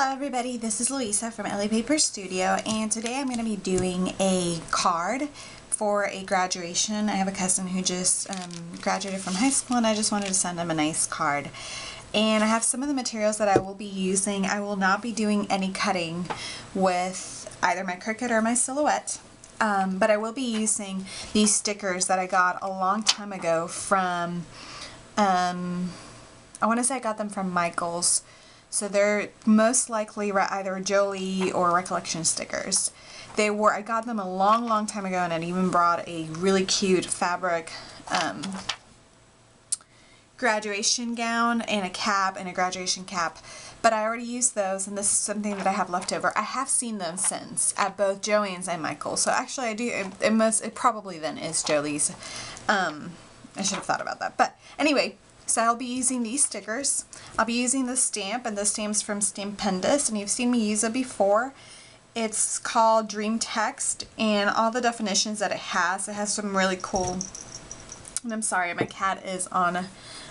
Hello everybody, this is Louisa from Ellie Paper Studio, and today I'm going to be doing a card for a graduation. I have a cousin who just graduated from high school and I just wanted to send him a nice card. And I have some of the materials that I will be using. I will not be doing any cutting with either my Cricut or my Silhouette, but I will be using these stickers that I got a long time ago from, I want to say I got them from Michaels. So they're most likely either Jolie or Recollection stickers. I got them a long time ago, and it even brought a really cute fabric graduation gown and a cap and a graduation cap. But I already used those, and this is something that I have left over. I have seen them since at both Joann's and Michael's. So actually I do, it probably then is Jolie's. I should have thought about that. But anyway, so I'll be using these stickers. I'll be using this stamp, and this stamp's from Stampendous, and you've seen me use it before. It's called Dream Text, and all the definitions that it has some really cool, and I'm sorry, my cat is on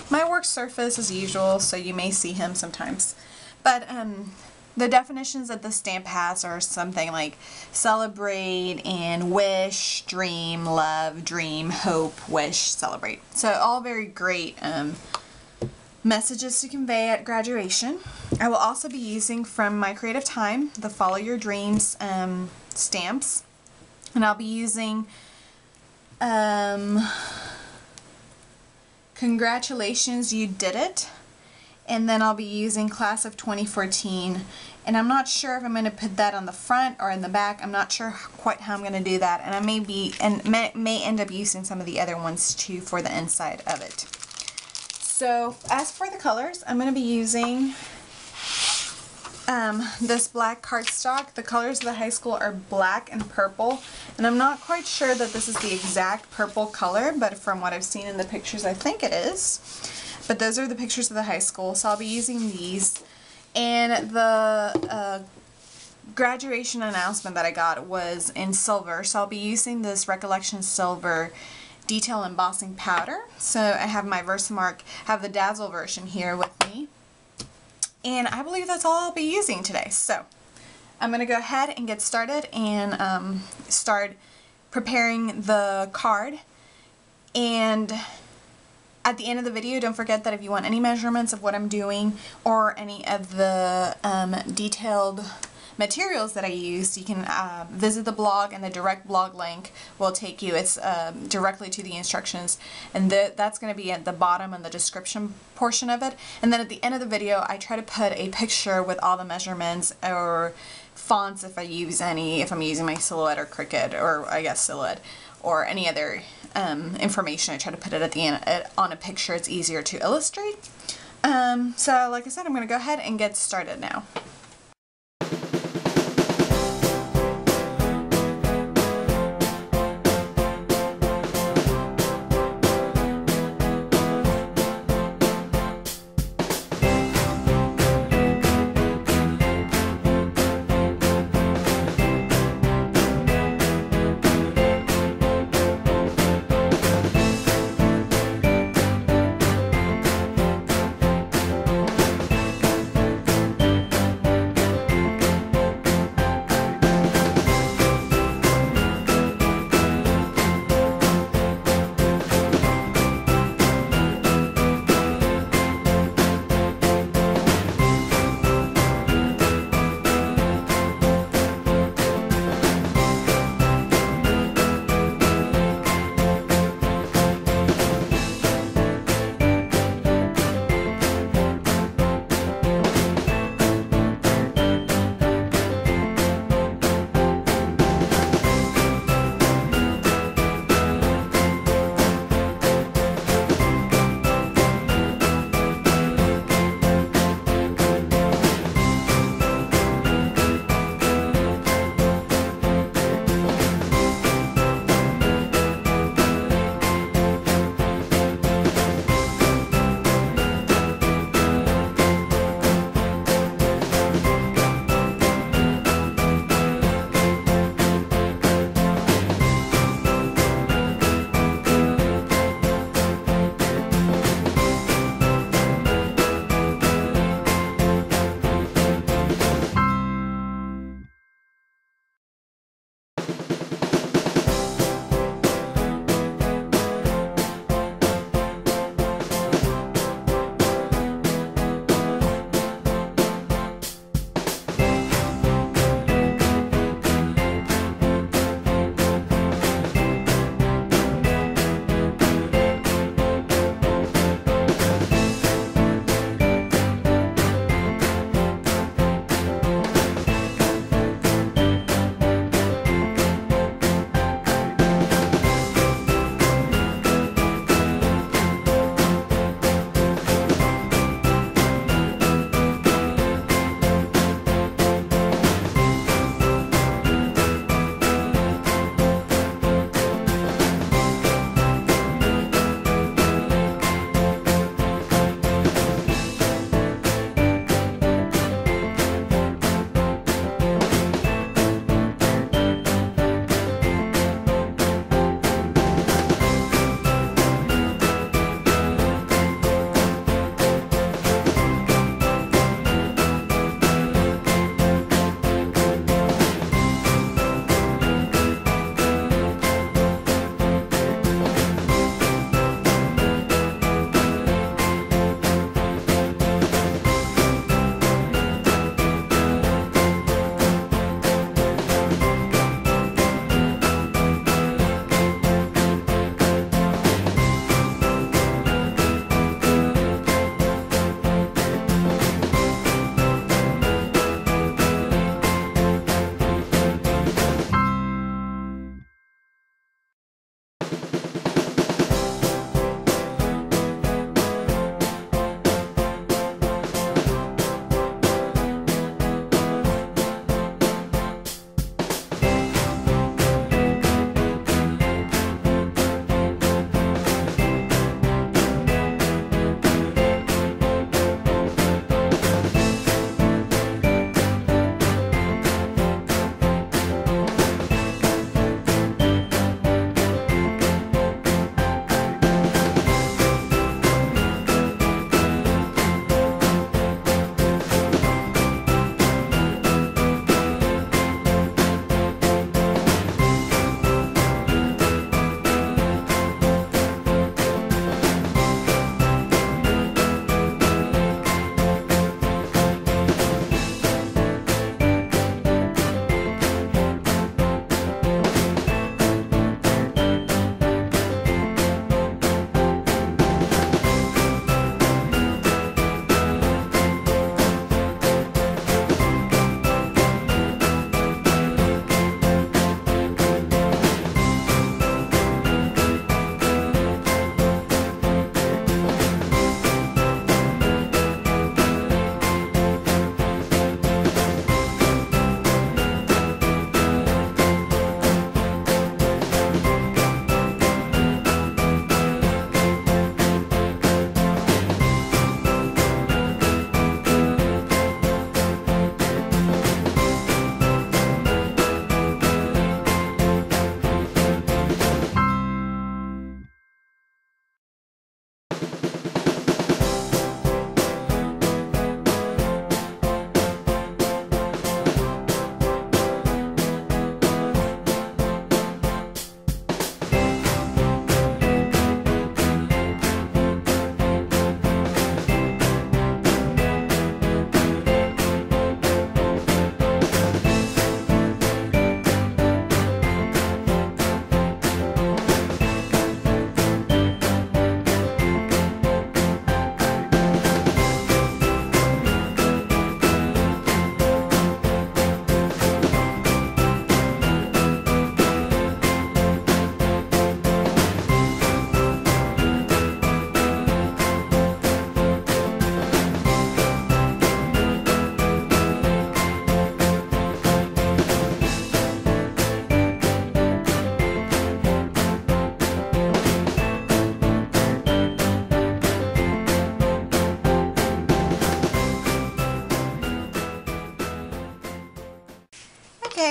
my work surface as usual, so you may see him sometimes. But the definitions that the stamp has are something like celebrate and wish, dream, love, dream, hope, wish, celebrate. So all very great messages to convey at graduation. I will also be using from My Creative Time the Follow Your Dreams stamps, and I'll be using Congratulations, You Did It. And then I'll be using Class of 2014, and I'm not sure if I'm going to put that on the front or in the back. I'm not sure quite how I'm going to do that, and I may end up using some of the other ones too for the inside of it. So as for the colors, I'm going to be using this black cardstock. The colors of the high school are black and purple, and I'm not quite sure that this is the exact purple color, but from what I've seen in the pictures, I think it is. But those are the pictures of the high school, so I'll be using these. And the graduation announcement that I got was in silver, so I'll be using this Recollection Silver detail embossing powder. So I have my Versamark, have the Dazzle version here with me. And I believe that's all I'll be using today. So I'm going to go ahead and get started and start preparing the card. And at the end of the video, don't forget that if you want any measurements of what I'm doing or any of the detailed materials that I used, you can visit the blog, and the direct blog link will take you directly to the instructions, and that's going to be at the bottom in the description portion of it. And then at the end of the video, I try to put a picture with all the measurements or fonts if I use any, if I'm using my Silhouette or Cricut, or I guess Silhouette, or any other information. I try to put it at the end on a picture. It's easier to illustrate. So like I said, I'm going to go ahead and get started now.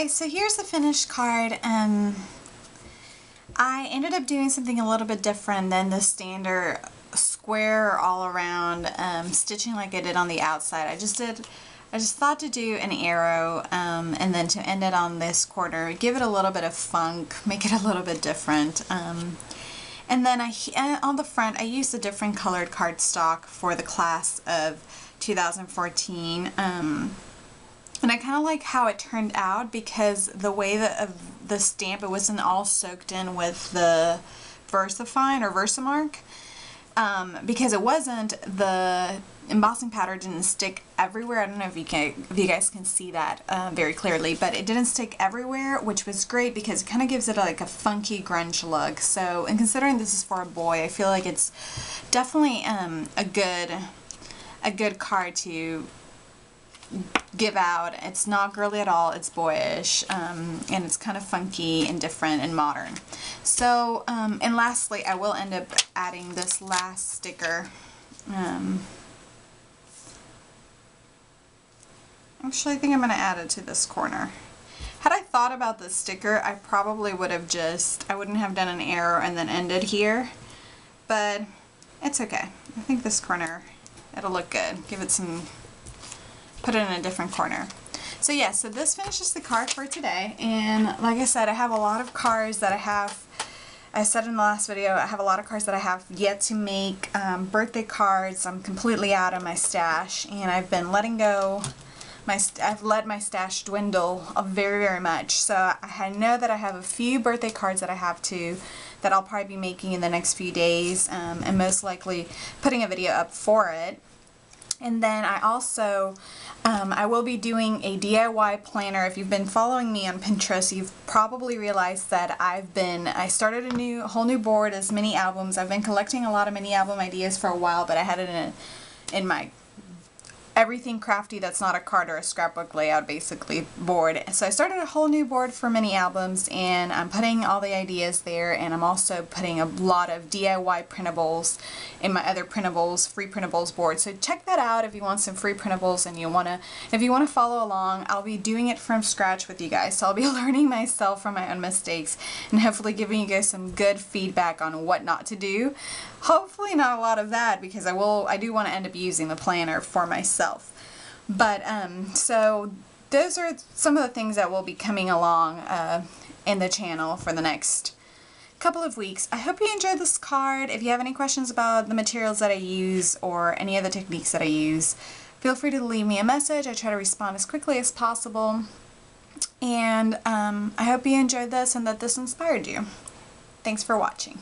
Okay, so here's the finished card. I ended up doing something a little bit different than the standard square all around stitching like I did on the outside. I just thought to do an arrow and then to end it on this corner, give it a little bit of funk, make it a little bit different. And then on the front I used a different colored cardstock for the class of 2014. And I kind of like how it turned out because the way that the stamp, it wasn't all soaked in with the VersaFine or Versamark. Because it wasn't, the embossing powder didn't stick everywhere. I don't know if you guys can see that very clearly, but it didn't stick everywhere, which was great because it kind of gives it like a funky grunge look. So, and considering this is for a boy, I feel like it's definitely a good card to give out. It's not girly at all, it's boyish, and it's kind of funky and different and modern. So, and lastly, I will end up adding this last sticker. Actually, I think I'm going to add it to this corner. Had I thought about the sticker, I probably would have I wouldn't have done an arrow and then ended here, but it's okay. I think this corner, it'll look good. Give it some, put it in a different corner. So yeah, so this finishes the card for today, and like I said, I have a lot of cards that I said in the last video, I have a lot of cards that I have yet to make, birthday cards. I'm completely out of my stash, and I've been letting go. I've let my stash dwindle very, very much. So I know that I have a few birthday cards that that I'll probably be making in the next few days, and most likely putting a video up for it. And then I also, I will be doing a DIY planner. If you've been following me on Pinterest, you've probably realized that I started a whole new board as mini albums. I've been collecting a lot of mini album ideas for a while, but I had it in my everything crafty that's not a card or a scrapbook layout basically board. So I started a whole new board for mini albums, and I'm putting all the ideas there, and I'm also putting a lot of DIY printables in my other printables, free printables board. So check that out if you want some free printables and if you want to follow along. I'll be doing it from scratch with you guys, so I'll be learning myself from my own mistakes and hopefully giving you guys some good feedback on what not to do. Hopefully not a lot of that, because I do want to end up using the planner for myself. But so those are some of the things that will be coming along in the channel for the next couple of weeks. I hope you enjoyed this card. If you have any questions about the materials that I use or any other techniques that I use, feel free to leave me a message. I try to respond as quickly as possible. And I hope you enjoyed this and that this inspired you. Thanks for watching.